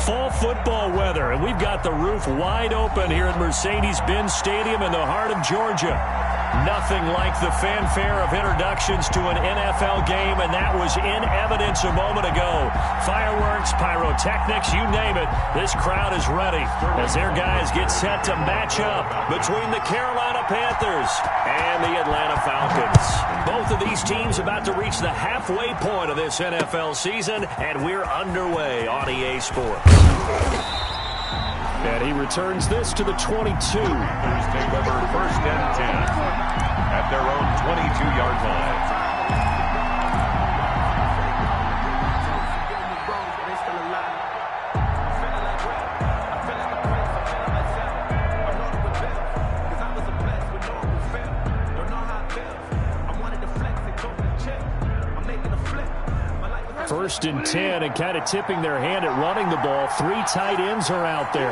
fall football weather, and we've got the roof wide open here at Mercedes-Benz Stadium in the heart of Georgia. Nothing like the fanfare of introductions to an NFL game, and that was in evidence a moment ago. Fireworks, pyrotechnics, you name it, this crowd is ready as their guys get set to match up between the Carolina Panthers and the Atlanta Falcons. Both of these teams about to reach the halfway point of this NFL season, and we're underway on EA Sports. And he returns this to the 22. Panthers take over 1st and 10 at their own 22-yard line. First and 10, and kind of tipping their hand at running the ball. 3 tight ends are out there.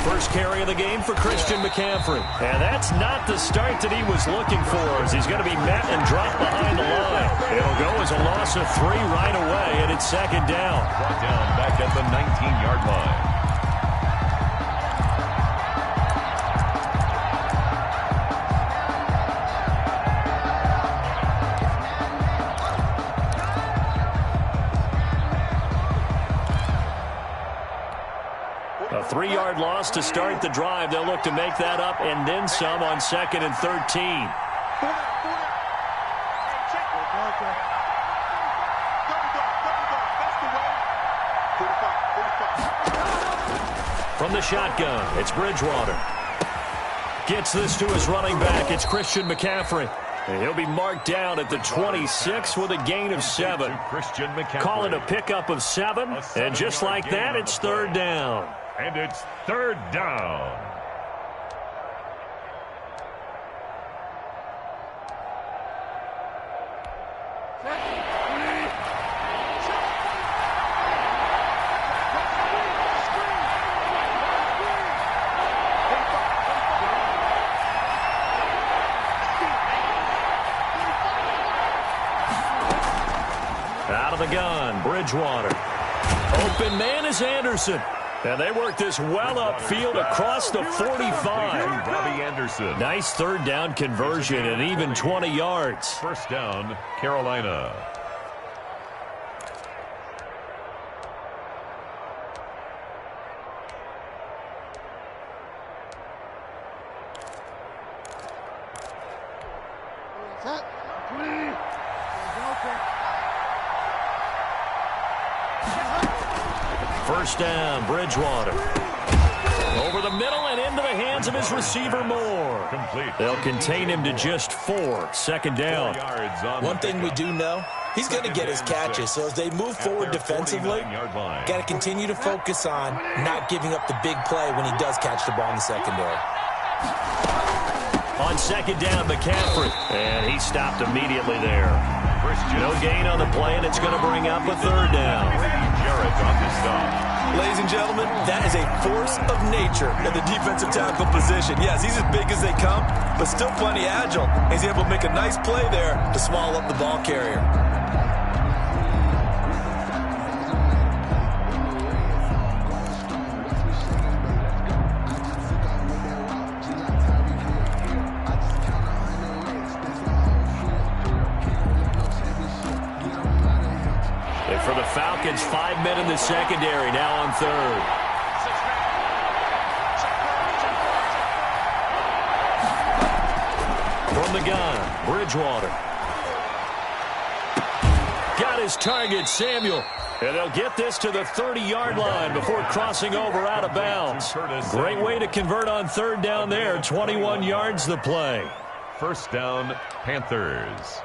First carry of the game for Christian McCaffrey. And that's not the start that he was looking for, as he's going to be met and dropped behind the line. It'll go as a loss of 3 right away, and it's 2nd down. Brought down back at the 19-yard line. A 3-yard loss to start the drive. They'll look to make that up and then some on 2nd and 13. From the shotgun, it's Bridgewater. Gets this to his running back. It's Christian McCaffrey. And he'll be marked down at the 26 with a gain of 7. Call it a pickup of 7. And just like that, it's 3rd down. And it's 3rd down. Out of the gun, Bridgewater. Open man is Anderson. And they work this well upfield across the 45. Robbie Anderson. Nice 3rd down conversion and even 20 yards. 1st down, Carolina. First down, Bridgewater. Over the middle and into the hands of his receiver, Moore. Complete. They'll contain him to just 4. 2nd down. One thing we do know, he's going to get his catches. So as they move forward defensively, got to continue to focus on not giving up the big play when he does catch the ball in the secondary. On 2nd down, McCaffrey. And he stopped immediately there. No gain on the play, and it's going to bring up a 3rd down. Ladies and gentlemen, that is a force of nature at the defensive tackle position. Yes, he's as big as they come, but still plenty agile. He's able to make a nice play there to swallow up the ball carrier. For the Falcons, 5 men in the secondary, now on 3rd. From the gun, Bridgewater. Got his target, Samuel. And they'll get this to the 30-yard line before crossing over out of bounds. Great way to convert on 3rd down there. 21 yards the play. 1st down, Panthers.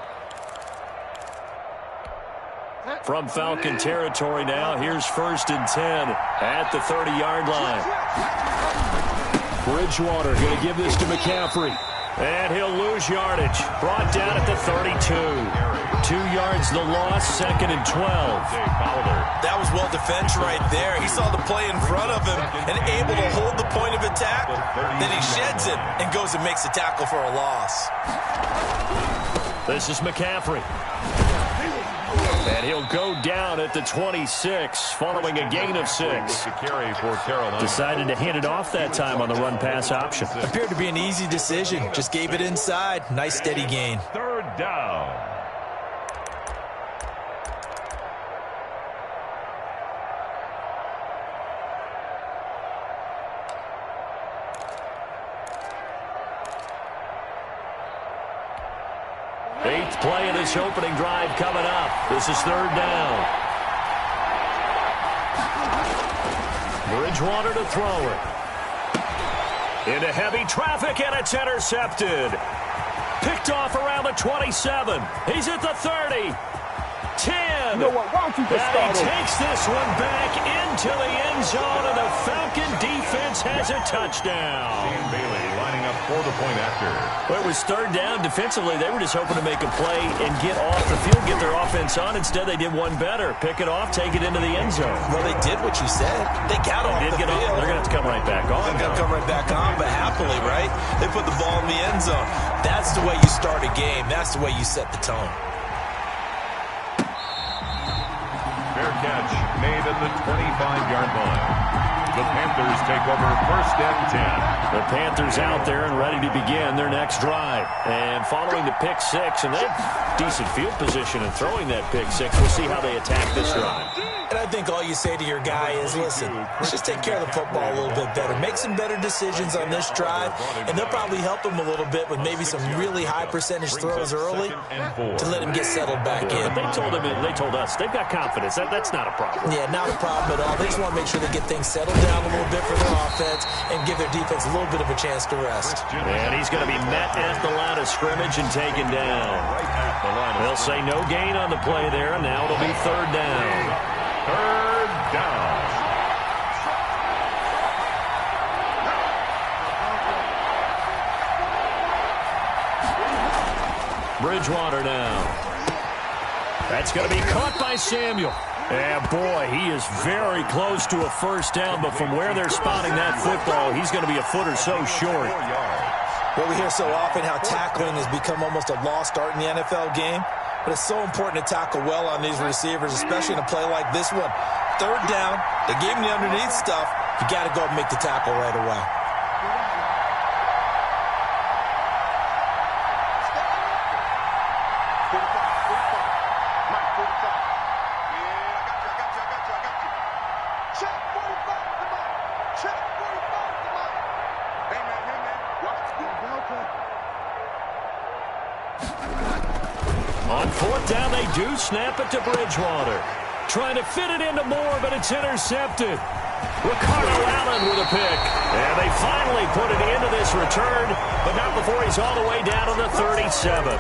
From Falcon territory now, here's 1st and 10 at the 30-yard line. Bridgewater going to give this to McCaffrey. And he'll lose yardage. Brought down at the 32. 2 yards the loss, 2nd and 12. That was well defense right there. He saw the play in front of him and able to hold the point of attack. Then he sheds it and goes and makes a tackle for a loss. This is McCaffrey. And he'll go down at the 26 following a gain of 6. Decided to hand it off that time on the run-pass option. Appeared to be an easy decision. Just gave it inside. Nice steady gain. Third down. Eighth play of this opening drive coming up. This is third down. Bridgewater to throw it. Into heavy traffic, and it's intercepted. Picked off around the 27. He's at the 30. 10. You know what? Why don't you just And he start over? takes this one back into the end zone, and the Falcon defense has a touchdown. Dan Bailey lining up for the point after. Well, it was third down. Defensively, they were just hoping to make a play and get off the field, get their offense on. Instead, they did one better. Pick it off, take it into the end zone. Well, they did what you said. They got off the Get field. off. They're going to have to come right back on. They're going to come right back on, but happily, right? They put the ball in the end zone. That's the way you start a game. That's the way you set the tone. Fair catch made at the 25-yard line. The Panthers take over first and 10. The Panthers out there and ready to begin their next drive. And following the pick 6, and they have decent field position in throwing that pick 6. We'll see how they attack this drive. And I think all you say to your guy is, listen, let's just take care of the football a little bit better. Make some better decisions on this drive, and they'll probably help him a little bit with maybe some really high percentage throws early to let him get settled back in. But they told us they've got confidence. That's not a problem. Yeah, not a problem at all. They just want to make sure they get things settled down a little bit for their offense and give their defense a little bit of a chance to rest. And he's going to be met at the line of scrimmage and taken down. They'll say no gain on the play there, and now it'll be third down. Third down. Bridgewater now. That's going to be caught by Samuel. And boy, he is very close to a first down, but from where they're spotting that football, he's going to be a foot or so short. Well, we hear so often how tackling has become almost a lost art in the NFL game, but it's so important to tackle well on these receivers, especially in a play like this one. Third down, they gave him the underneath stuff. You got to go and make the tackle right away. On fourth down, they do snap it to Bridgewater. Trying to fit it into Moore, but it's intercepted. Ricardo Allen with a pick. And they finally put it into this return, but not before he's all the way down to the 37.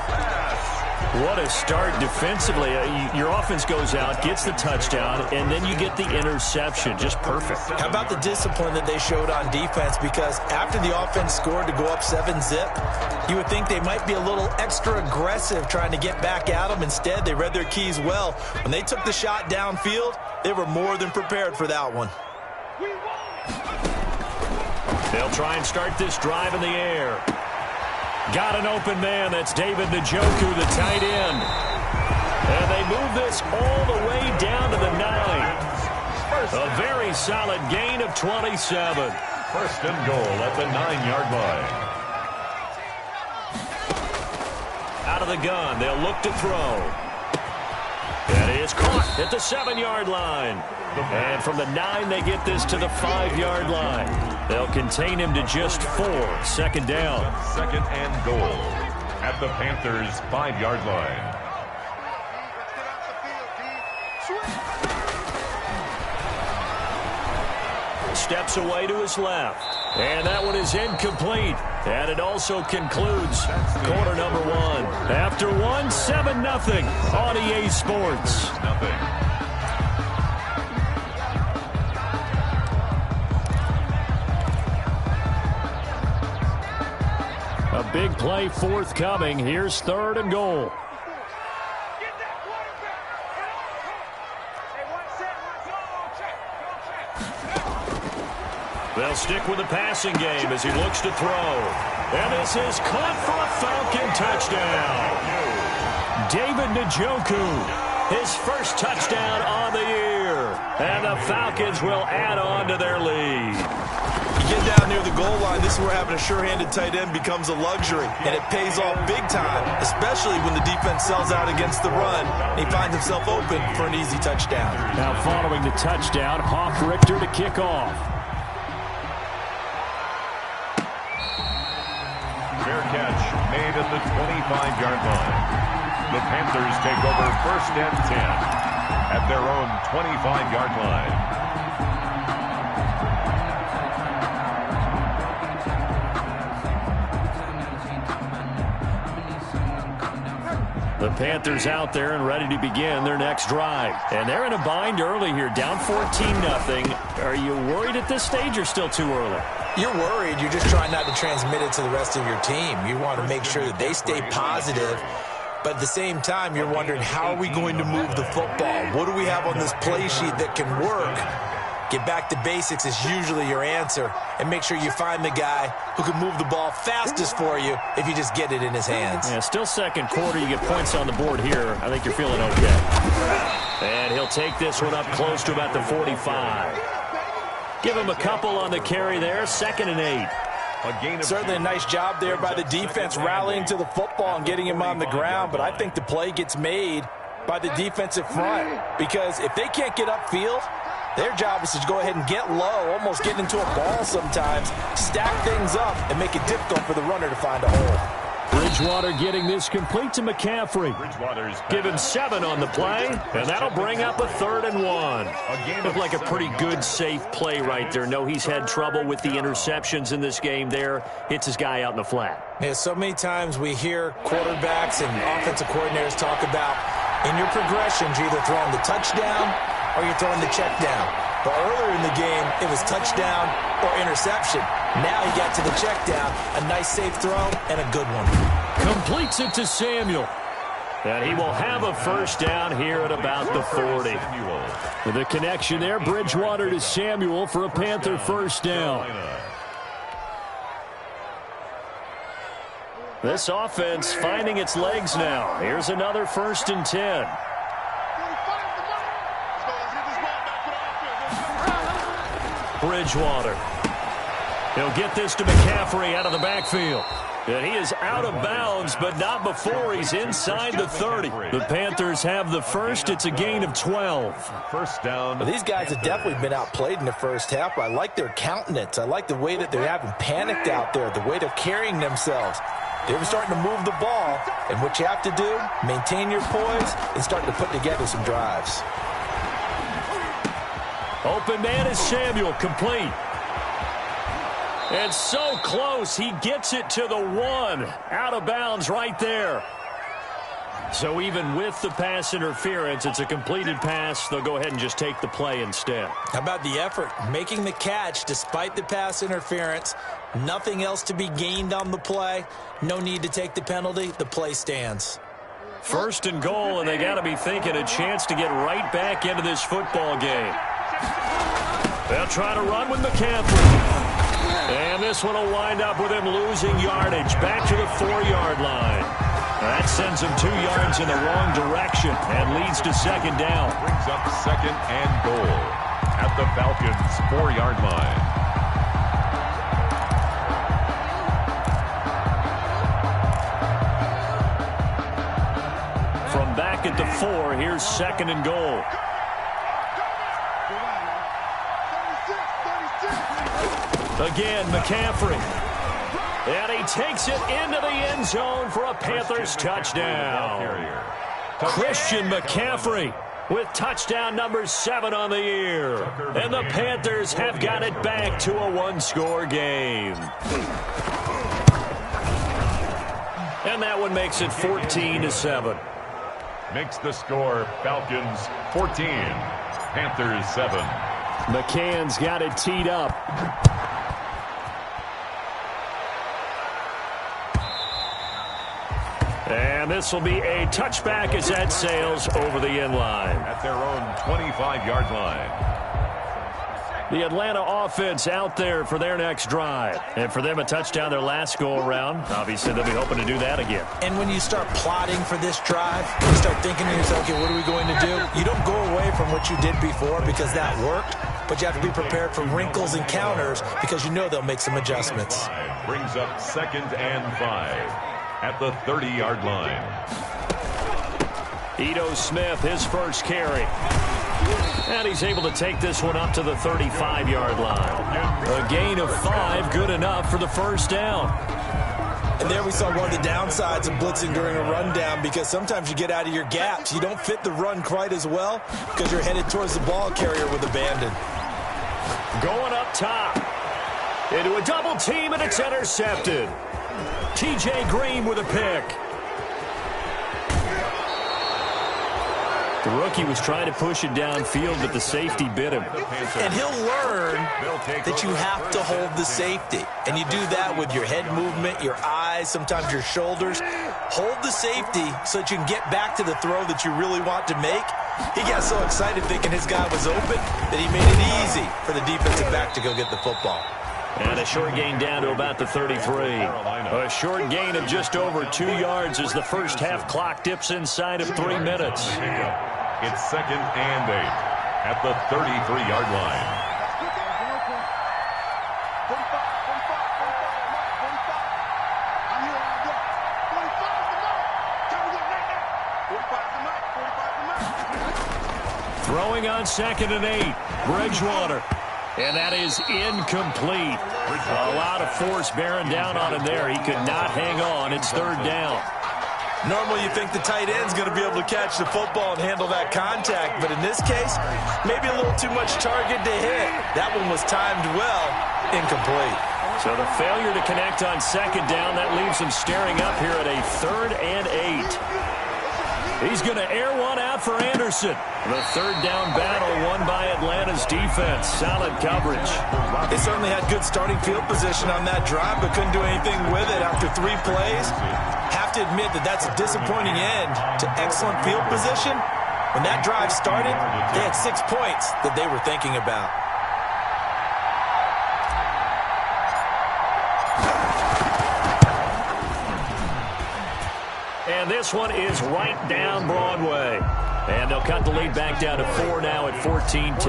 What a start defensively. Your offense goes out, gets the touchdown, and then you get the interception. Just perfect. How about the discipline that they showed on defense? Because after the offense scored to go up 7-zip, you would think they might be a little extra aggressive trying to get back at them. Instead, they read their keys well. When they took the shot downfield, they were more than prepared for that one. They'll try and start this drive in the air. Got an open man. That's David Njoku, the tight end. And they move this all the way down to the 9. A very solid gain of 27. First and goal at the 9-yard line. Out of the gun. They'll look to throw. That is caught at the 7-yard line. And from the 9, they get this to the 5-yard line. They'll contain him to just 4. Second down. Second and goal at the Panthers' 5-yard line. Steps away to his left. And that one is incomplete. And it also concludes quarter number 1. After 1, 7-0 on EA Sports. A big play forthcoming. Here's third and goal. They'll stick with the passing game as he looks to throw. And this is caught for a Falcon touchdown. David Njoku, his first touchdown on the year. And the Falcons will add on to their lead. You get down near the goal line, this is where having a sure-handed tight end becomes a luxury, and it pays off big time, especially when the defense sells out against the run, and he finds himself open for an easy touchdown. Now following the touchdown, Hawk Richter to kick off. Fair catch made at the 25-yard line. The Panthers take over 1st and 10 at their own 25-yard line. The Panthers out there and ready to begin their next drive. And they're in a bind early here, down 14-0. Are you worried at this stage or still too early? You're worried. You're just trying not to transmit it to the rest of your team. You want to make sure that they stay positive. But at the same time, you're wondering, how are we going to move the football? What do we have on this play sheet that can work? Get back to basics is usually your answer. And make sure you find the guy who can move the ball fastest for you if you just get it in his hands. Yeah, still second quarter. You get points on the board here. I think you're feeling okay. And he'll take this one up close to about the 45. Give him a couple on the carry there. 2nd and 8. Certainly a nice job there by the defense rallying to the football and getting him on the ground. But I think the play gets made by the defensive front, because if they can't get upfield, their job is to go ahead and get low, almost get into a ball sometimes, stack things up, and make it difficult for the runner to find a hole. Bridgewater getting this complete to McCaffrey. Give him 7 on the play, and that'll bring up a 3rd and 1. Looked like a pretty good, safe play right there. No, he's had trouble with the interceptions in this game there. Hits his guy out in the flat. Yeah, so many times we hear quarterbacks and offensive coordinators talk about, in your progressions, you're either throwing the touchdown or you're throwing the check down. But earlier in the game, it was touchdown or interception. Now he got to the check down, a nice safe throw, and a good one. Completes it to Samuel. And he will have a first down here at about the 40. With a connection there, Bridgewater to Samuel for a Panther first down. This offense finding its legs now. Here's another 1st and 10. Bridgewater. He'll get this to McCaffrey out of the backfield. And he is out of bounds, but not before he's inside the 30. The Panthers have the first. It's a gain of 12. First down. Well, these guys have definitely been outplayed in the first half. I like their countenance. I like the way that they're having panicked out there, the way they're carrying themselves. They're starting to move the ball, and what you have to do, maintain your poise and start to put together some drives. Open man is Samuel, complete. And so close, he gets it to the 1. Out of bounds right there. So even with the pass interference, it's a completed pass. They'll go ahead and just take the play instead. How about the effort? Making the catch despite the pass interference. Nothing else to be gained on the play. No need to take the penalty. The play stands. 1st and goal, and they got to be thinking a chance to get right back into this football game. They'll try to run with McCaffrey. And this one will wind up with him losing yardage back to the 4-yard line. That sends him 2 yards in the wrong direction and leads to 2nd down. Brings up 2nd and goal at the Falcons' 4-yard line. From back at the 4, here's 2nd and goal. Again, McCaffrey. And he takes it into the end zone for a Panthers touchdown. Christian McCaffrey with touchdown number 7 on the year. And the Panthers have got it back to a 1-score game. And that one makes it 14-7. Makes the score Falcons 14, Panthers 7. McCann's got it teed up. And this will be a touchback as that sails over the end line. At their own 25-yard line. The Atlanta offense out there for their next drive. And for them, a touchdown their last go-around. Obviously, they'll be hoping to do that again. And when you start plotting for this drive, you start thinking to yourself, okay, what are we going to do? You don't go away from what you did before because that worked, but you have to be prepared for wrinkles and counters because you know they'll make some adjustments. Brings up 2nd and 5 at the 30-yard line. Ito Smith, his first carry. And he's able to take this one up to the 35-yard line. A gain of 5, good enough for the first down. And there we saw one of the downsides of blitzing during a rundown because sometimes you get out of your gaps. You don't fit the run quite as well because you're headed towards the ball carrier with abandon. Going up top. Into a double team, and it's intercepted. T.J. Green with a pick. The rookie was trying to push it downfield, but the safety bit him. And he'll learn that you have to hold the safety. And you do that with your head movement, your eyes, sometimes your shoulders. Hold the safety so that you can get back to the throw that you really want to make. He got so excited thinking his guy was open that he made it easy for the defensive back to go get the football. And a short gain down to about the 33. A short gain of just over 2 yards as the first half clock dips inside of 3 minutes. It's 2nd and 8 at the 33-yard line. Throwing on 2nd and 8. Bridgewater. And that is incomplete. A lot of force bearing down on him there. He could not hang on. It's 3rd down. Normally you think the tight end's going to be able to catch the football and handle that contact. But in this case, maybe a little too much target to hit. That one was timed well. Incomplete. So the failure to connect on 2nd down, that leaves him staring up here at a 3rd and 8. He's going to air one out for Anderson. The 3rd down battle won by Atlanta's defense. Solid coverage. They certainly had good starting field position on that drive, but couldn't do anything with it after 3 plays. Have to admit that that's a disappointing end to excellent field position. When that drive started, they had 6 points that they were thinking about. And this one is right down Broadway. And they'll cut the lead back down to 4 now at 14-10.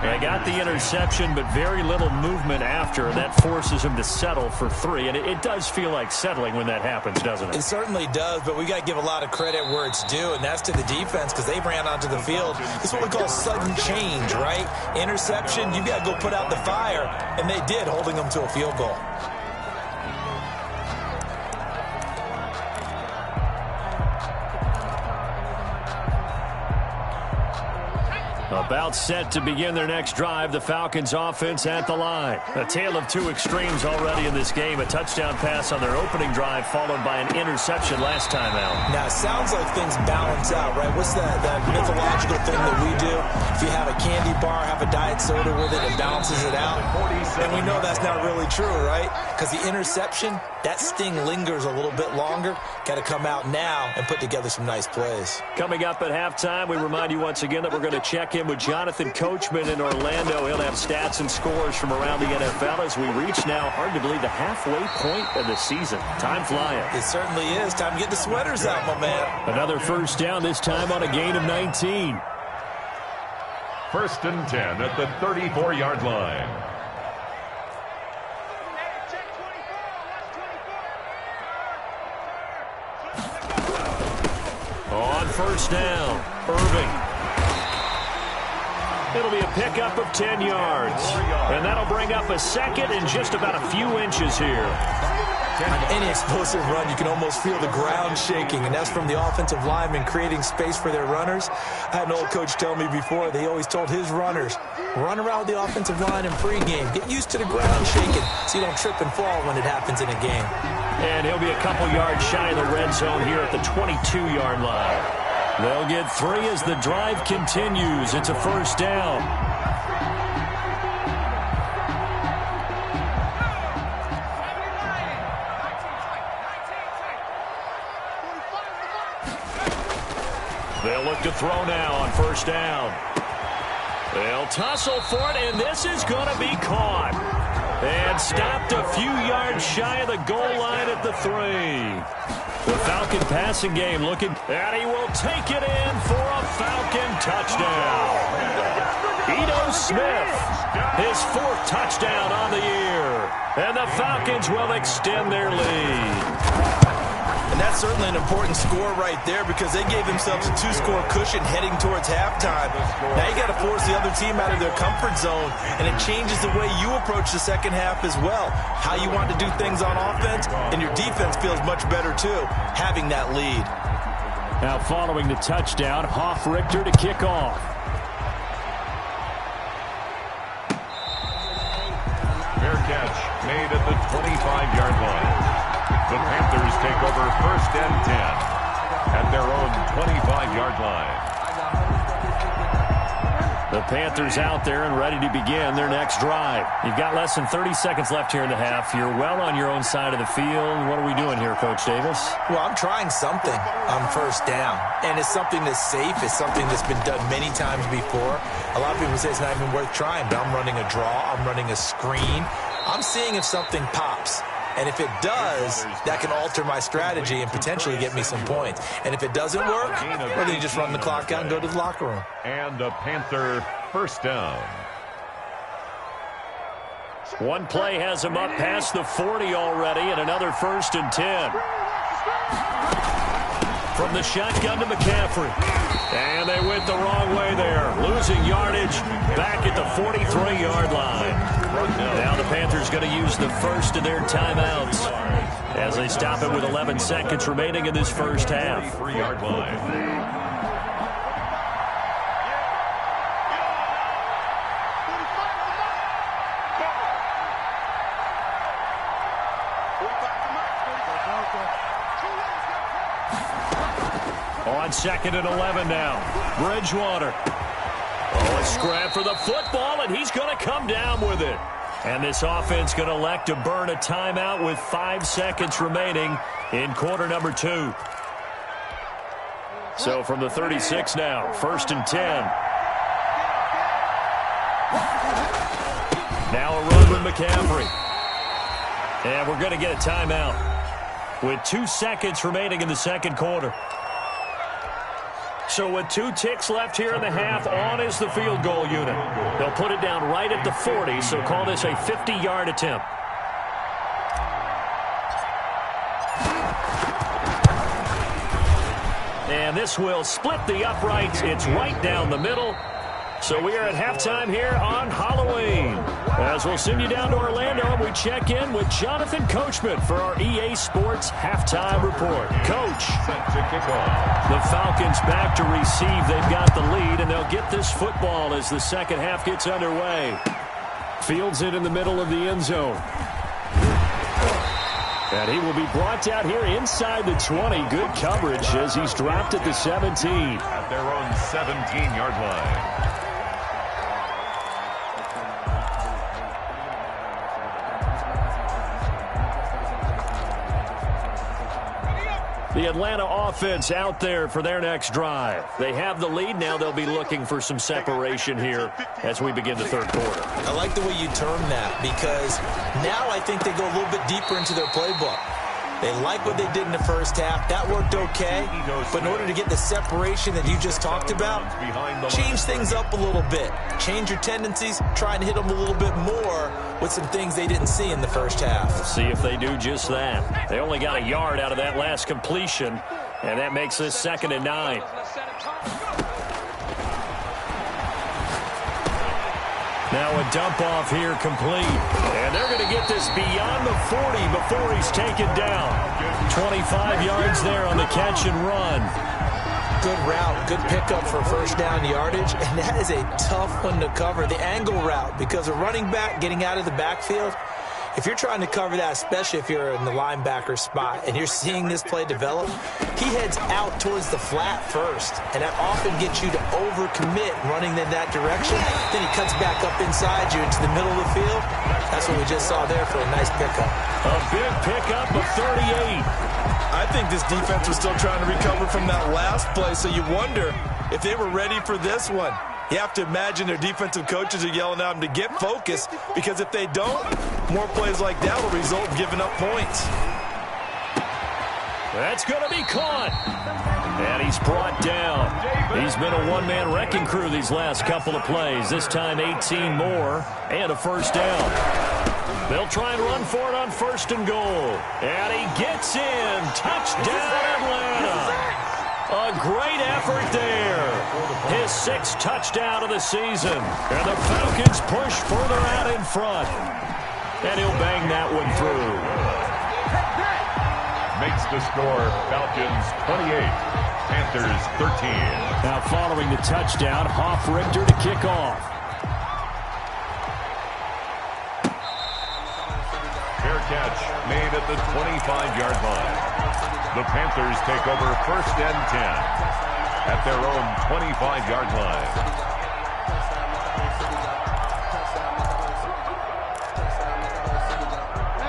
They got the interception, but very little movement after. That forces him to settle for 3. And it does feel like settling when that happens, doesn't it? It certainly does, but we got to give a lot of credit where it's due, and that's to the defense because they ran onto the field. It's what we call sudden change, right? Interception, you got to go put out the fire, and they did, holding them to a field goal. About set to begin their next drive, the Falcons offense at the line. A tale of 2 extremes already in this game. A touchdown pass on their opening drive followed by an interception last time out. Now, it sounds like things balance out, right? What's that mythological thing that we do? If you have a candy bar, have a diet soda with it, it balances it out. And we know that's not really true, right? Because the interception, that sting lingers a little bit longer. Got to come out now and put together some nice plays. Coming up at halftime, we remind you once again that we're going to check in with Jonathan Coachman in Orlando. He'll have stats and scores from around the NFL as we reach now, hard to believe, the halfway point of the season. Time flying. It certainly is. Time to get the sweaters out, my man. Another first down, this time on a gain of 19. 1st and 10 at the 34-yard line. On first down, Irving. It'll be a pickup of 10 yards. And that'll bring up a second and just about a few inches here. On any explosive run, you can almost feel the ground shaking, and that's from the offensive linemen creating space for their runners. I had an old coach tell me before, they always told his runners, run around the offensive line in pregame. Get used to the ground shaking so you don't trip and fall when it happens in a game. And he'll be a couple yards shy of the red zone here at the 22-yard line. They'll get 3 as the drive continues. It's a first down. They'll look to throw now on first down. They'll tussle for it, and this is going to be caught. And stopped a few yards shy of the goal line at the 3. The Falcon passing game looking, and he will take it in for a Falcon touchdown. Ito Smith, his 4th touchdown on the year. And the Falcons will extend their lead. And that's certainly an important score right there because they gave themselves a 2-score cushion heading towards halftime. Now you got to force the other team out of their comfort zone, and it changes the way you approach the second half as well. How you want to do things on offense, and your defense feels much better too, having that lead. Now following the touchdown, Hoff-Richter to kick off. Fair catch made at the 25-yard line. The Panthers take over 1st and 10 at their own 25-yard line. The Panthers out there and ready to begin their next drive. You've got less than 30 seconds left here in the half. You're well on your own side of the field. What are we doing here, Coach Davis? Well, I'm trying something on 1st down, and it's something that's safe. It's something that's been done many times before. A lot of people say it's not even worth trying, but I'm running a draw. I'm running a screen. I'm seeing if something pops. And if it does, that can alter my strategy and potentially get me some points. And if it doesn't work, well, then you just run the clock out and go to the locker room. And a Panther 1st down. One play has him up past the 40 already, and another 1st and 10. From the shotgun to McCaffrey. And they went the wrong way there. Losing yardage back at the 43-yard line. Now the Panthers going to use the first of their timeouts as they stop it with 11 seconds remaining in this first half. 3-yard line. On 2nd and 11 now. Bridgewater. Oh, a scrap for the football, and he's going to come down with it. And this offense going to elect to burn a timeout with 5 seconds remaining in quarter number 2. So from the 36 now, 1st and 10. Now a run with McCaffrey. And we're going to get a timeout with 2 seconds remaining in the second quarter. So with 2 ticks left here in the half, on is the field goal unit. They'll put it down right at the 40, so call this a 50-yard attempt. And this will split the uprights. It's right down the middle. So we are at halftime here on Halloween. As we'll send you down to Orlando, and we check in with Jonathan Coachman for our EA Sports Halftime Report. Coach, the Falcons back to receive. They've got the lead, and they'll get this football as the second half gets underway. Fields it in the middle of the end zone. And he will be brought down here inside the 20. Good coverage as he's dropped at the 17. At their own 17-yard line. The Atlanta offense out there for their next drive. They have the lead. Now they'll be looking for some separation here as we begin the third quarter. I like the way you term that because now I think they go a little bit deeper into their playbook. They like what they did in the first half. That worked okay. But in order to get the separation that you just talked about, change things up a little bit. Change your tendencies. Try and hit them a little bit more with some things they didn't see in the first half. See if they do just that. They only got a yard out of that last completion, and that makes this 2nd and 9. Now a dump off here complete. And they're going to get this beyond the 40 before he's taken down. 25 yards there on the catch and run. Good route, good pickup for first down yardage, and that is a tough one to cover. The angle route, because a running back getting out of the backfield, if you're trying to cover that, especially if you're in the linebacker spot and you're seeing this play develop, he heads out towards the flat first, and that often gets you to overcommit running in that direction. Then he cuts back up inside you into the middle of the field. That's what we just saw there for a nice pickup. A big pickup of 38. I think this defense was still trying to recover from that last play, so you wonder if they were ready for this one. You have to imagine their defensive coaches are yelling at them to get focused, because if they don't, more plays like that will result in giving up points. That's going to be caught. And he's brought down. He's been a one-man wrecking crew these last couple of plays. This time 18 more and a first down. They'll try and run for it on first and goal. And he gets in. Touchdown, Atlanta. A great effort there. His 6th touchdown of the season. And the Falcons push further out in front. And he'll bang that one through. Makes the score Falcons 28, Panthers 13. Now following the touchdown, Hoff-Richter to kick off. Fair catch made at the 25-yard line. The Panthers take over first and 10 at their own 25-yard line.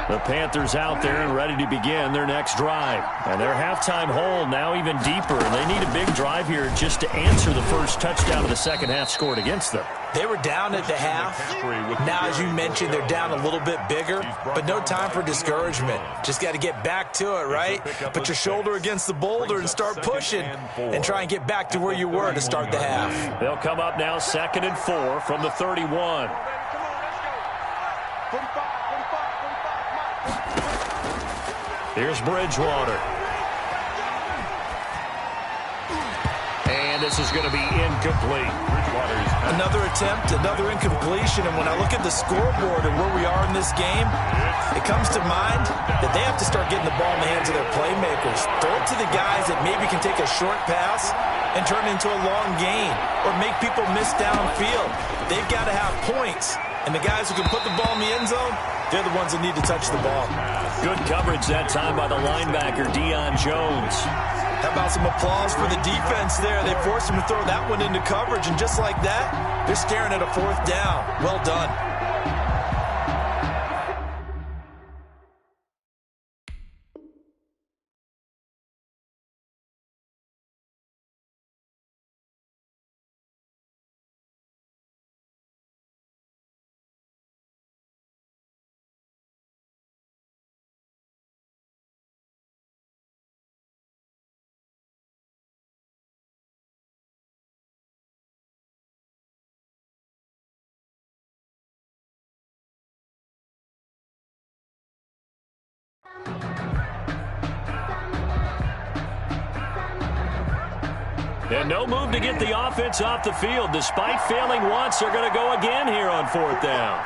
The Panthers out there and ready to begin their next drive. And their halftime hole now even deeper. And they need a big drive here just to answer the first touchdown of the second half scored against them. They were down at the half. Now, as you mentioned, they're down a little bit bigger, but no time for discouragement. Just got to get back to it, right? Put your shoulder against the boulder and start pushing and try and get back to where you were to start the half. They'll come up now 2nd and 4 from the 31. Here's Bridgewater. And this is going to be incomplete. Another attempt, another incompletion, and when I look at the scoreboard and where we are in this game, it comes to mind that they have to start getting the ball in the hands of their playmakers. Throw it to the guys that maybe can take a short pass and turn it into a long gain or make people miss downfield. They've got to have points, and the guys who can put the ball in the end zone, they're the ones that need to touch the ball. Good coverage that time by the linebacker, Deion Jones. How about some applause for the defense there? They forced him to throw that one into coverage, and just like that, they're staring at a 4th down. Well done. And no move to get the offense off the field. Despite failing once, they're going to go again here on 4th down.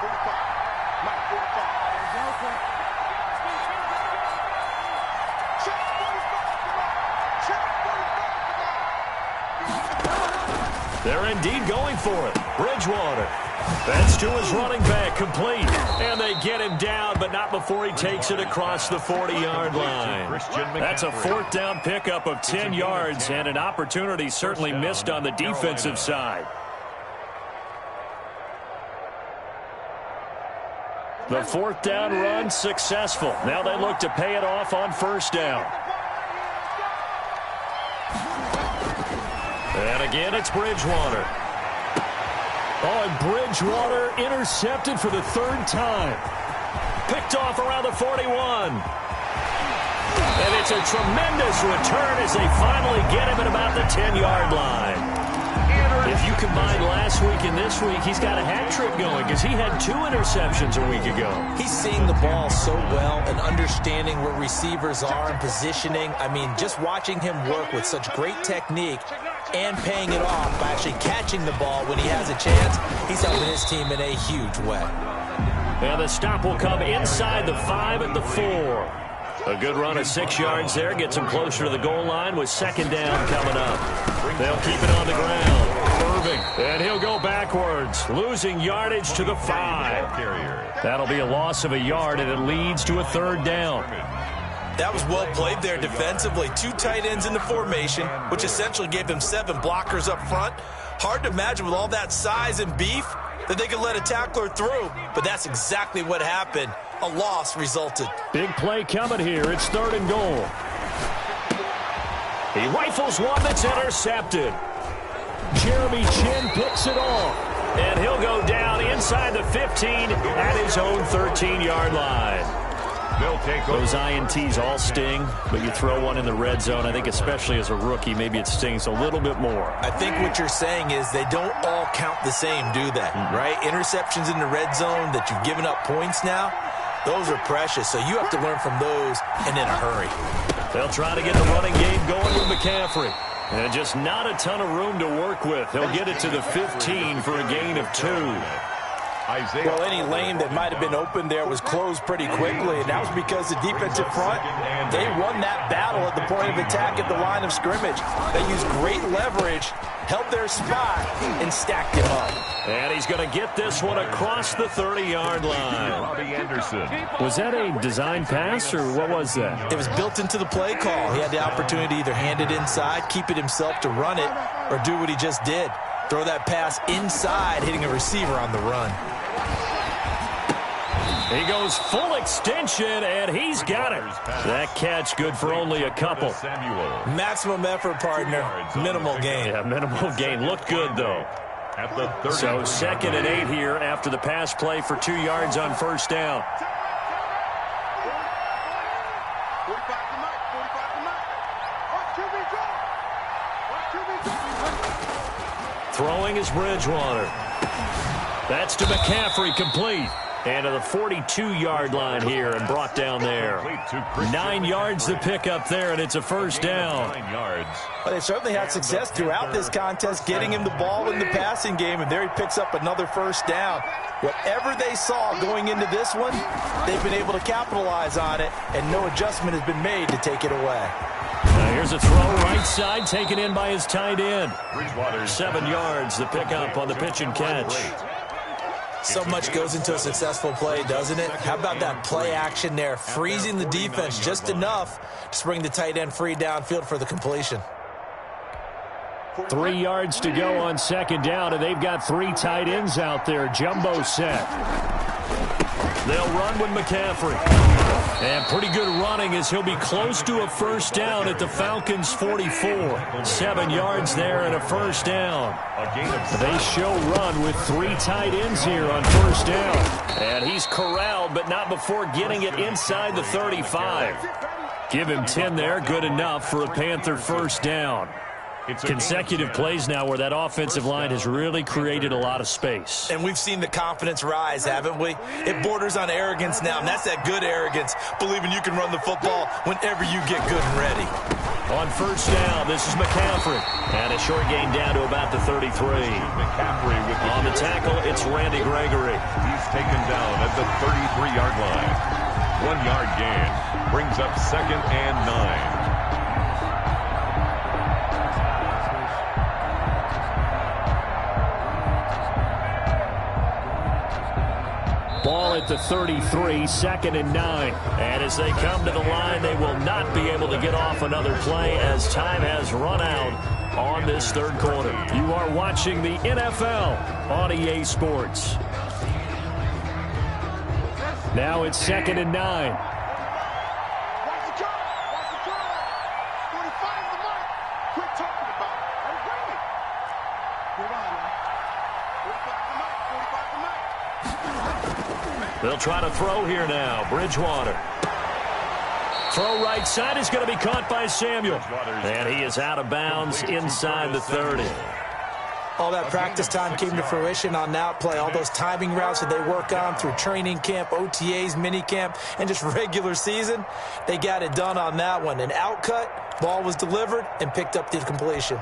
They're indeed going for it. Bridgewater. That's to his running back, complete. And they get him down, but not before he takes it across the 40-yard line. That's a 4th down pickup of 10 yards and an opportunity certainly missed on the defensive side. The 4th down run successful. Now they look to pay it off on first down. And again, it's Bridgewater. Oh, and Bridgewater intercepted for the 3rd time. Picked off around the 41. And it's a tremendous return as they finally get him at about the 10-yard line. If you combine last week and this week, he's got a hat trick going because he had 2 interceptions a week ago. He's seeing the ball so well and understanding where receivers are and positioning. I mean, just watching him work with such great technique and paying it off by actually catching the ball when he has a chance, he's helping his team in a huge way. And the stop will come inside the 5 at the 4. A good run of 6 yards there. Gets him closer to the goal line with 2nd down coming up. They'll keep it on the ground. Irving. And he'll go backwards, losing yardage to the 5. That'll be a loss of a yard, and it leads to a 3rd down. That was well played there defensively. 2 tight ends in the formation, which essentially gave them 7 blockers up front. Hard to imagine with all that size and beef that they could let a tackler through, but that's exactly what happened. A loss resulted. Big play coming here. It's 3rd and goal. He rifles one that's intercepted. Jeremy Chin picks it off. And he'll go down inside the 15 at his own 13-yard line. Those INTs all sting, but you throw one in the red zone, I think especially as a rookie, maybe it stings a little bit more. I think what you're saying is they don't all count the same, do they? Right? Interceptions in the red zone that you've given up points now, those are precious. So you have to learn from those and in a hurry. They'll try to get the running game going with McCaffrey. And just not a ton of room to work with. He'll get it to the 15 for a gain of 2. Well, any lane that might have been open there was closed pretty quickly, and that was because the defensive front, they won that battle at the point of attack at the line of scrimmage. They used great leverage, held their spot, and stacked him up. And he's going to get this one across the 30-yard line. Robbie Anderson. Was that a design pass, or what was that? It was built into the play call. He had the opportunity to either hand it inside, keep it himself to run it, or do what he just did. Throw that pass inside, hitting a receiver on the run. He goes full extension, and he's got it. That catch good for only a couple. Maximum effort, partner. Minimal gain. Yeah, minimal gain. Looked good, though. So 2nd and 8 here after the pass play for 2 yards on first down. Throwing is Bridgewater. That's to McCaffrey, complete. And to the 42-yard line here and brought down there. 9 yards to pick up there, and it's a first down. 9 yards. Well, they certainly had success throughout this contest, getting him the ball in the passing game, and there he picks up another first down. Whatever they saw going into this one, they've been able to capitalize on it, and no adjustment has been made to take it away. Now here's a throw right side, taken in by his tight end. 7 yards to pick up on the pitch and catch. So much goes into a successful play, doesn't it? How about that play action there, freezing the defense just enough to bring the tight end free downfield for the completion. 3 yards to go on second down, and they've got 3 tight ends out there. Jumbo set. They'll run with McCaffrey. And pretty good running as he'll be close to a first down at the Falcons' 44. 7 yards there and a first down. They show run with 3 tight ends here on first down. And he's corralled, but not before getting it inside the 35. Give him 10 there, good enough for a Panther first down. Consecutive plays now where that offensive line has really created a lot of space. And we've seen the confidence rise, haven't we? It borders on arrogance now, and that's that good arrogance, believing you can run the football whenever you get good and ready. On first down, this is McCaffrey. And a short gain down to about the 33. McCaffrey with on the tackle, it's Randy Gregory. He's taken down at the 33-yard line. 1 yard gain brings up 2nd and 9. Ball at the 33, 2nd and 9. And as they come to the line, they will not be able to get off another play as time has run out on this third quarter. You are watching the NFL on EA Sports. Now it's 2nd and 9. They'll try to throw here now. Bridgewater. Throw right side is going to be caught by Samuel. And he is out of bounds inside the 30. All that practice time came to fruition on that play. All those timing routes that they work on through training camp, OTAs, minicamp, and just regular season, they got it done on that one. An outcut, ball was delivered, and picked up the completion.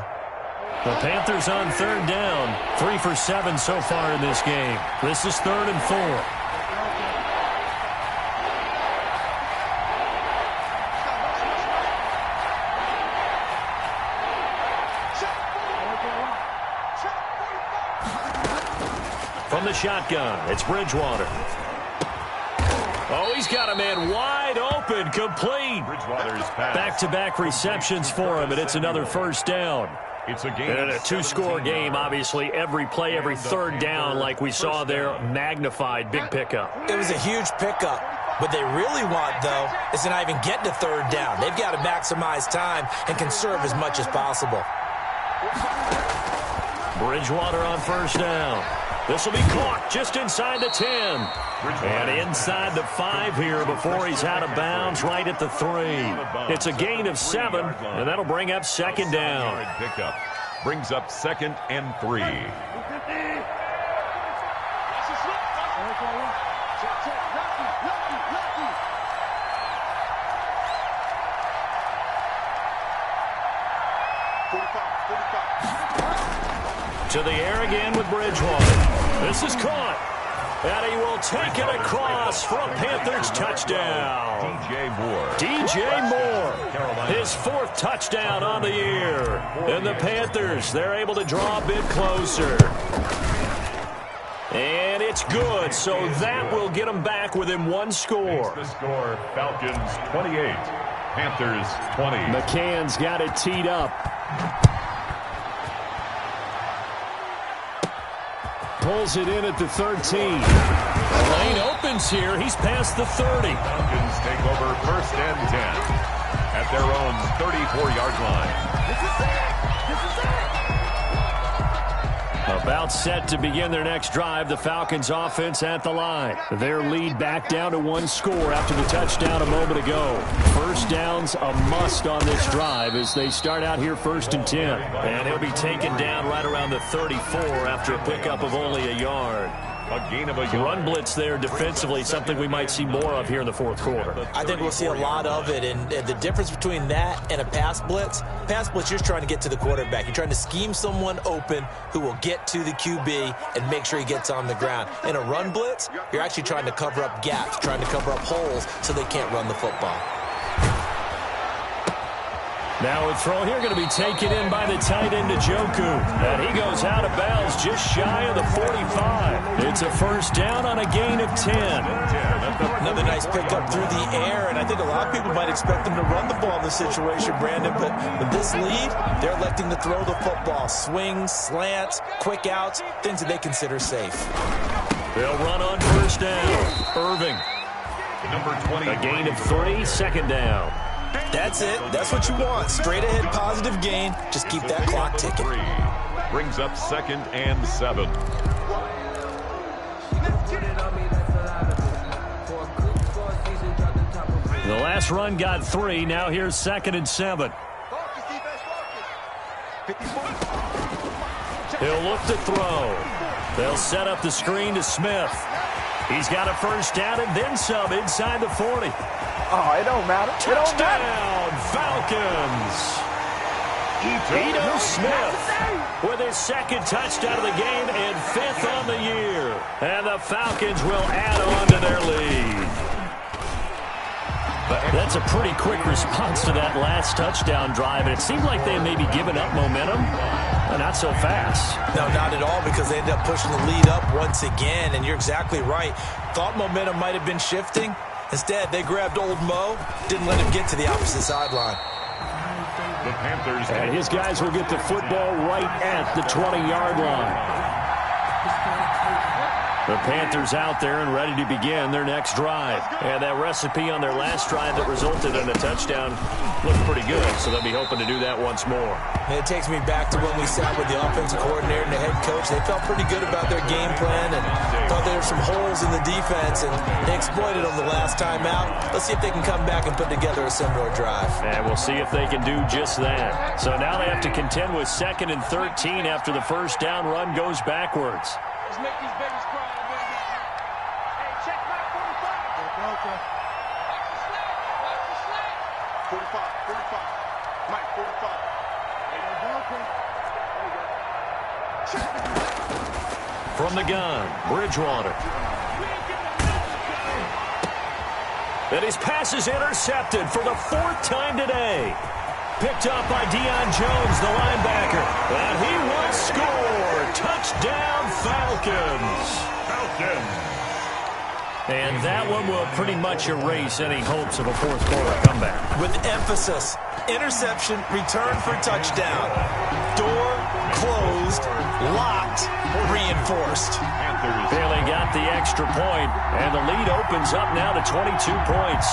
The Panthers on third down. 3 for 7 so far in this game. This is 3rd and 4. From the shotgun, it's Bridgewater. Oh, he's got a man wide open, complete. Back-to-back receptions for him, and it's another first down. It's a game. And a 2-score game, obviously. Every play, every third down, like we saw there, magnified, big pickup. It was a huge pickup. What they really want, though, is to not even get to third down. They've got to maximize time and conserve as much as possible. Bridgewater on first down. This will be caught just inside the 10. And inside the 5 here before he's out of bounds right at the 3. It's a gain of 7, and that'll bring up second down. Pickup brings up 2nd and 3. To the air again with Bridgewater. This is caught. And he will take it across for a Panthers touchdown. DJ Moore. His 4th touchdown on the year. And the Panthers, they're able to draw a bit closer. And it's good, so that will get them back within 1 score. The score, Falcons 28, Panthers 20. McCann's got it teed up. Pulls it in at the 13. Lane opens here. He's past the 30. Falcons take over 1st and 10 at their own 34-yard line. About set to begin their next drive. The Falcons offense at the line. Their lead back down to 1 score after the touchdown a moment ago. First down's a must on this drive as they start out here 1st and 10. And he'll be taken down right around the 34 after a pickup of only a yard. A gain of a yard. Run blitz there defensively, something we might see more of here in the 4th quarter. I think we'll see a lot of it, and the difference between that and a pass blitz, you're just trying to get to the quarterback. You're trying to scheme someone open who will get to the QB and make sure he gets on the ground. In a run blitz, you're actually trying to cover up gaps, trying to cover up holes so they can't run the football. Now a throw here going to be taken in by the tight end, Njoku. And he goes out of bounds just shy of the 45. It's a first down on a gain of 10. Another nice pickup through the air, and I think a lot of people might expect them to run the ball in this situation, Brandon. But with this lead, they're electing to throw the football. Swings, slants, quick outs, things that they consider safe. They'll run on first down. Irving. Number 20. A gain of 3, second down. That's it. That's what you want. Straight ahead positive gain. Just keep that clock ticking. Brings up 2nd and 7. The last run got 3. Now here's 2nd and 7. He'll look to throw. They'll set up the screen to Smith. He's got a first down and then some inside the 40. Oh, it don't matter. Touchdown, Falcons. Ito Smith with his 2nd touchdown of the game and 5th on the year. And the Falcons will add on to their lead. That's a pretty quick response to that last touchdown drive. And it seemed like they may be giving up momentum, but not so fast. No, not at all, because they ended up pushing the lead up once again. And you're exactly right. Thought momentum might have been shifting. Instead, they grabbed old Mo, didn't let him get to the opposite sideline. The Panthers. And his guys will get the football right at the 20-yard line. The Panthers out there and ready to begin their next drive. And that recipe on their last drive that resulted in a touchdown looked pretty good, so they'll be hoping to do that once more. And it takes me back to when we sat with the offensive coordinator and the head coach. They felt pretty good about their game plan and thought there were some holes in the defense, and they exploited them the last time out. Let's see if they can come back and put together a similar drive. And we'll see if they can do just that. So now they have to contend with 2nd and 13 after the first down run goes backwards. Let's make these babies cry. Hey, check my 45. 45. Mike, 45. From the gun, Bridgewater. And his pass is intercepted for the 4th time today. Picked up by Deion Jones, the linebacker. And he will score. Touchdown, Falcons. And that one will pretty much erase any hopes of a 4th quarter comeback. With emphasis, interception, return for touchdown. Door closed, locked, reinforced. Bailey got the extra point, and the lead opens up now to 22 points.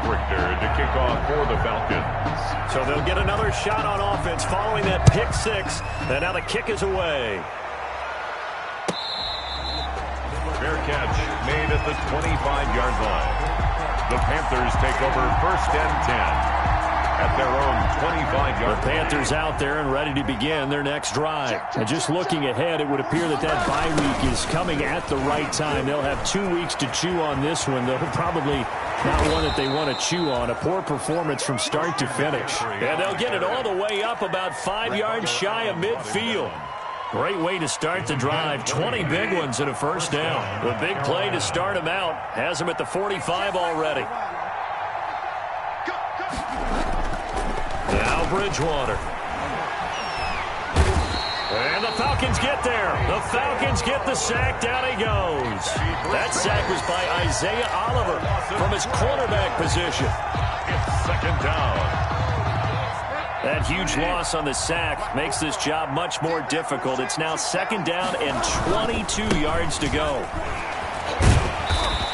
Richter to kick off for the Falcons. So they'll get another shot on offense following that pick six. And now the kick is away. Fair catch made at the 25-yard line. The Panthers take over 1st and 10. At their own 25-yard. The Panthers out there and ready to begin their next drive. And just looking ahead, it would appear that that bye week is coming at the right time. They'll have 2 weeks to chew on this one, though probably not one that they want to chew on. A poor performance from start to finish. And they'll get it all the way up about 5 yards shy of midfield. Great way to start the drive. 20 big ones and a first down. The big play to start him out has him at the 45 already. Now Bridgewater. And the Falcons get there. The Falcons get the sack. Down he goes. That sack was by Isaiah Oliver from his cornerback position. It's 2nd down. That huge loss on the sack makes this job much more difficult. It's now 2nd down and 22 yards to go.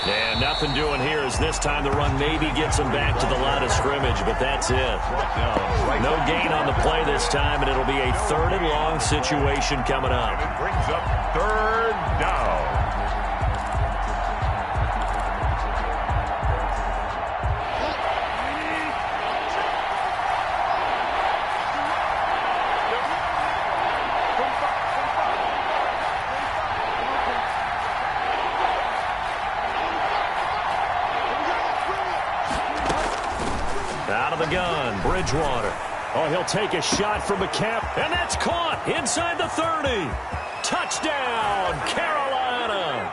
And nothing doing here as this time the run maybe gets him back to the line of scrimmage, but that's it. No gain on the play this time, and it'll be a 3rd and long situation coming up. It brings up 3rd down. Out of the gun, Bridgewater. Oh, he'll take a shot from McCaffrey, and that's caught inside the 30. Touchdown, Carolina.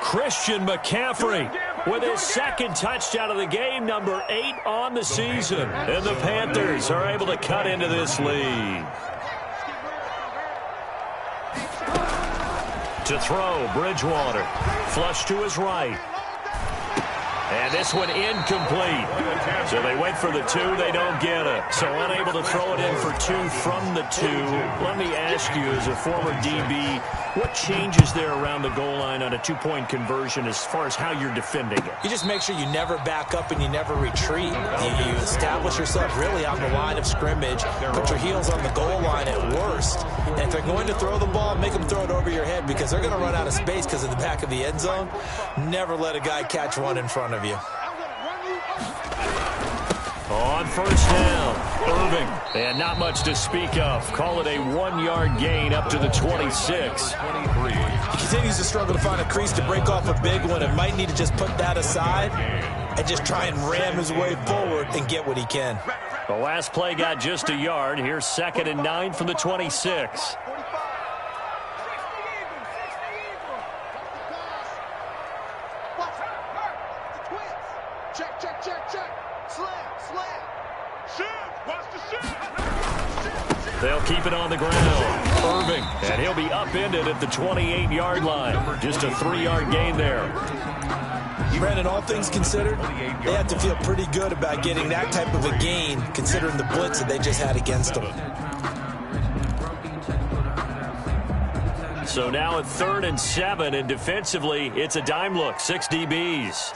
Christian McCaffrey with his 2nd touchdown of the game, number 8 on the season. And the Panthers are able to cut into this lead. To throw, Bridgewater. Flush to his right. And this one incomplete. So they wait for the 2. They don't get it. So unable to throw it in for 2 from the 2. Let me ask you, as a former DB, what changes there around the goal line on a 2-point conversion as far as how you're defending it? You just make sure you never back up and you never retreat. You establish yourself really on the line of scrimmage. Put your heels on the goal line at worst. And if they're going to throw the ball, make them throw it over your head because they're going to run out of space because of the back of the end zone. Never let a guy catch one in front of you. On 1st down, Irving. And not much to speak of. Call it a 1-yard gain up to the 26. He continues to struggle to find a crease to break off a big one and might need to just put that aside and just try and ram his way forward and get what he can. The last play got just a yard. Here's 2nd and 9 from the 26. They'll keep it on the ground. Irving, and he'll be upended at the 28-yard line. Just a 3-yard gain there. Brandon, all things considered, they have to feel pretty good about getting that type of a gain, considering the blitz that they just had against them. So now at 3rd and 7, and defensively, it's a dime look. 6 DBs.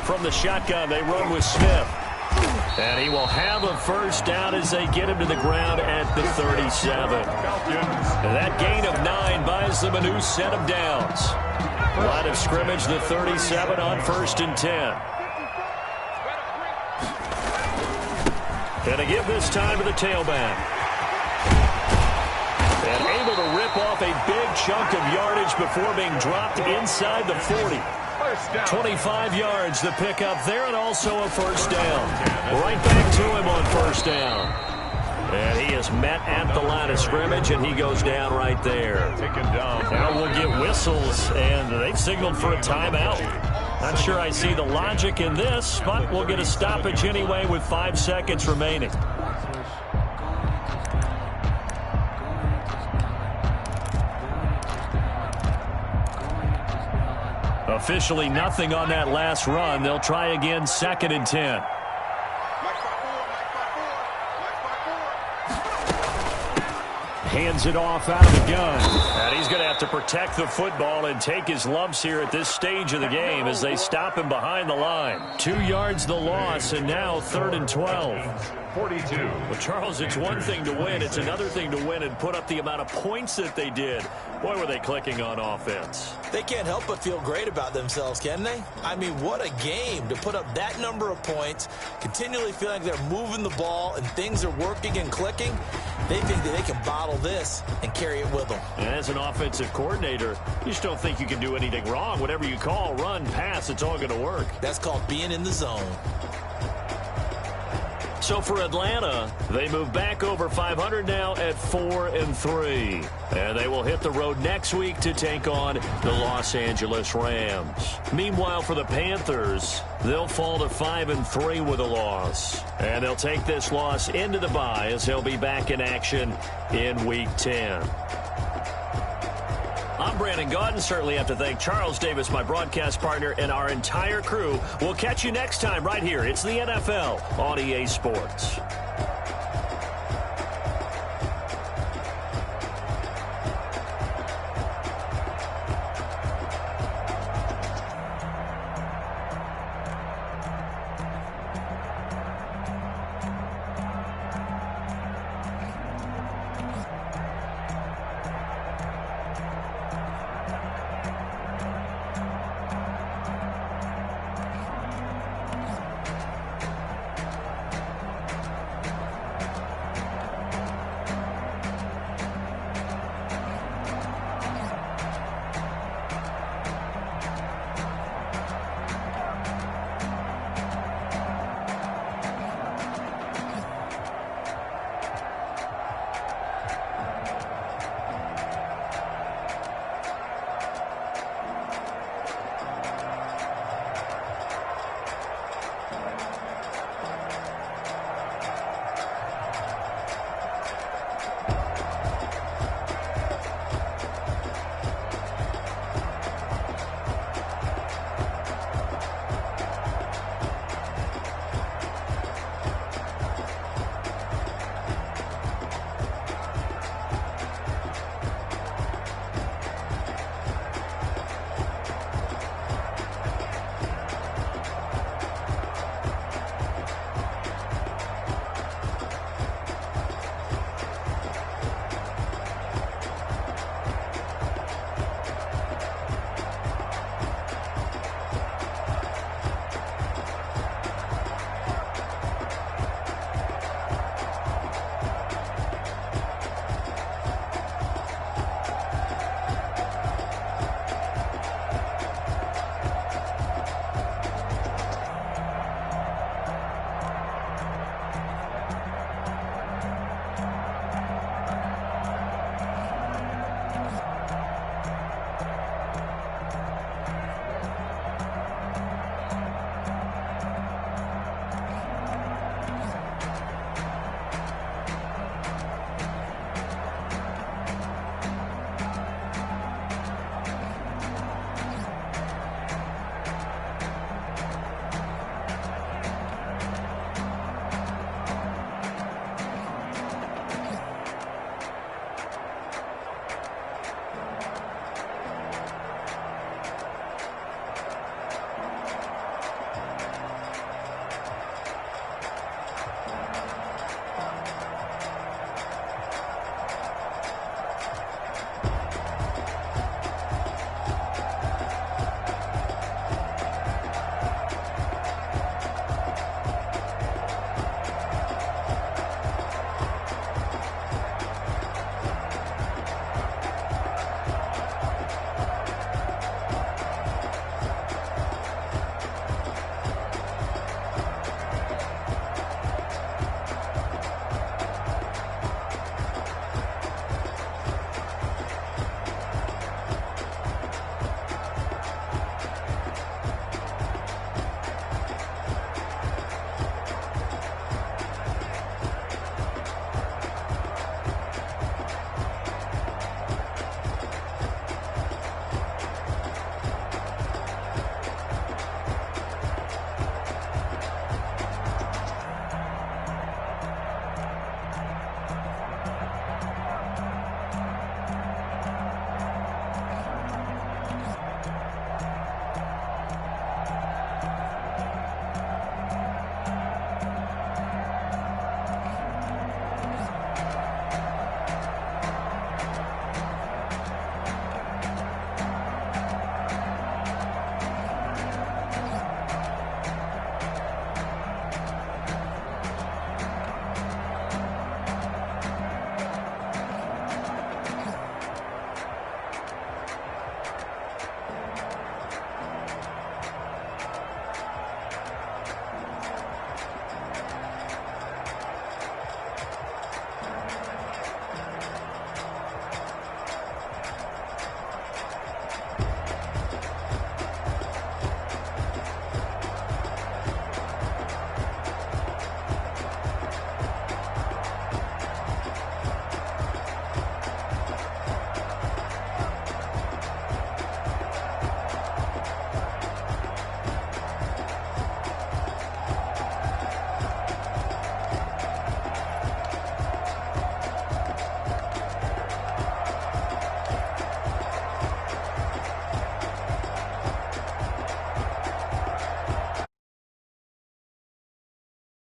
From the shotgun, they run with Smith. And he will have a first down as they get him to the ground at the 37. And that gain of 9 buys them a new set of downs. Line of scrimmage, the 37 on 1st and 10. And to give this time to the tailback. And able to rip off a big chunk of yardage before being dropped inside the 40. 25 yards, the pickup there, and also a first down. Right back to him on 1st down. And he is met at the line of scrimmage, and he goes down right there. Now we'll get whistles, and they've signaled for a timeout. Not sure I see the logic in this, but we'll get a stoppage anyway with 5 seconds remaining. Officially nothing on that last run. They'll try again, 2nd and 10. Hands it off out of the gun. And he's going to have to protect the football and take his lumps here at this stage of the game as they stop him behind the line. 2 yards the loss, and now 3rd and 12. 42. Well, Charles, it's one thing to win. It's another thing to win and put up the amount of points that they did. Boy, were they clicking on offense. They can't help but feel great about themselves, can they? I mean, what a game to put up that number of points, continually feeling like they're moving the ball and things are working and clicking. They think that they can bottle this and carry it with them. And as an offensive coordinator, you just don't think you can do anything wrong. Whatever you call, run, pass, it's all going to work. That's called being in the zone. So for Atlanta, they move back over 500 now at 4-3. And they will hit the road next week to take on the Los Angeles Rams. Meanwhile, for the Panthers, they'll fall to 5-3 with a loss. And they'll take this loss into the bye as they'll be back in action in Week 10. I'm Brandon Gaudin. Certainly have to thank Charles Davis, my broadcast partner, and our entire crew. We'll catch you next time right here. It's the NFL on EA Sports.